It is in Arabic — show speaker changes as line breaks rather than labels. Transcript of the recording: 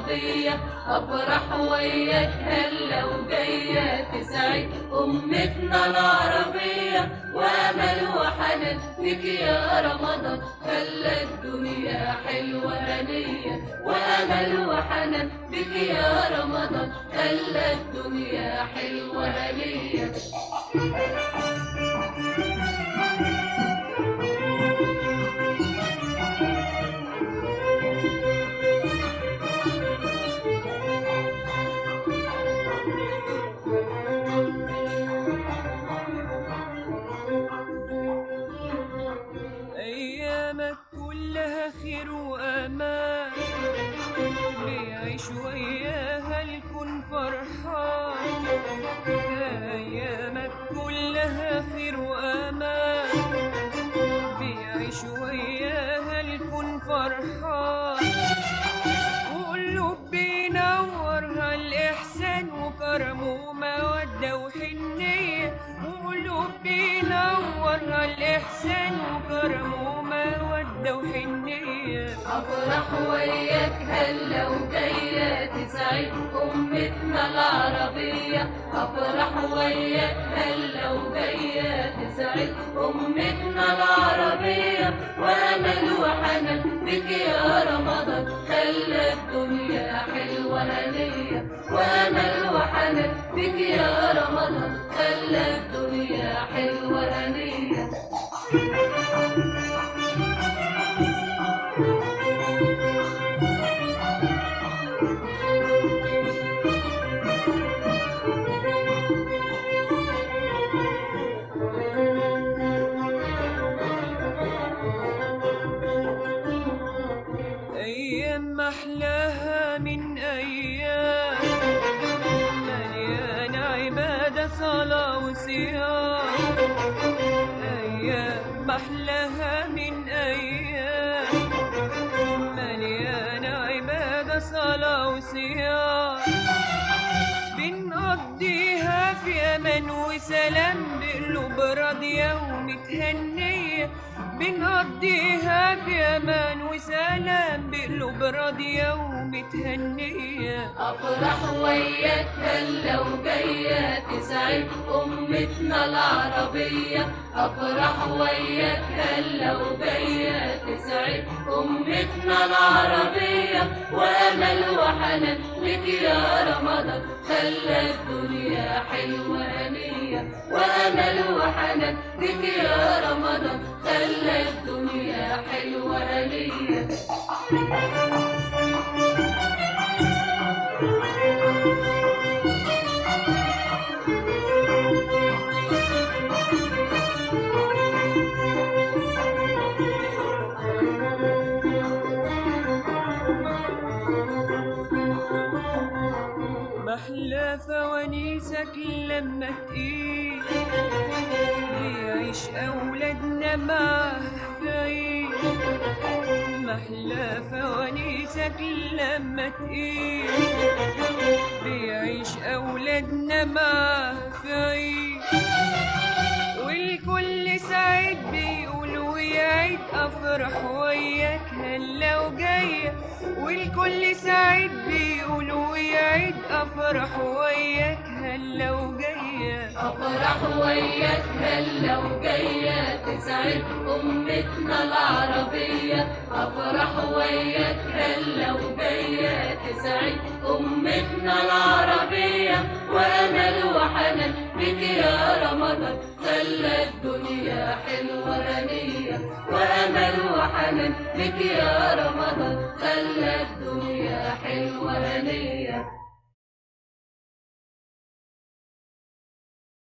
العربية، أفرح وياك هلا وجاية تسعد أمتنا العربية، وأمل وحنان بك يا رمضان خلى الدنيا حلوة هنية، وأمل وحنان بك يا رمضان خلى الدنيا حلوة هنية.
أيامك كلها خير وأمان، بيعيش وياها الكون فرحان. أيامك كلها خير وأمان، بيعيش وياها الكون فرحان. وقلوب بينورها الإحسان وكرم ومودة وحنية، وقلوب بينورها الإحسان وكرم ومودة وحنية.
أفرح وياك هلا وجاية تسعد أمتنا العربية، أفرح وياك هلا وجاية تسعد أمتنا العربية، وأمل وحنان بك يا رمضان خلى الدنيا حلوة هنية، وأمل وحنان بك يا رمضان خلى الدنيا حلوة هنية.
أيام محلاها من أيام، مليانة عبادة صلاة وصيام. أيام محلاها من أيام، مليانة عبادة صلاة وصيام. بنقضيها في أمان وسلام بقلوب راضية ومتهنية، بنقضيها في أمان وسلام بقلوب راضية ومتهنية.
أفرح وياك هلا وجاية تسعد أمتنا العربية، أفرح وياك هلا وجاية تسعد أمتنا العربية، وأمل وحنان لك يا رمضان خلى الدنيا حلوة هنية، وأمل وحنان لك يا رمضان خلى الدنيا حلوة هنية.
محلى فوانيسك لما تقيل، بيعيش أولادنا معاه في عيد. محلى فوانيسك لما تقيل، بيعيش أولادنا معاه في عيد. والكل سعيد بيقول ويعيد أفرح وياك هلا وجاية، والكل سعيد بيقول ويعيد أفرح وياك هلا وجاية.
أفرح وياك هلا وجاية تسعد أمتنا العربية، أفرح وياك هلا وجاية تسعد أمتنا العربية، وأمل وحنان بك يا رمضان خلى الدنيا حلوة هنية، وأمل وحنان بك يا رمضان خلى الدنيا حلوة هنية.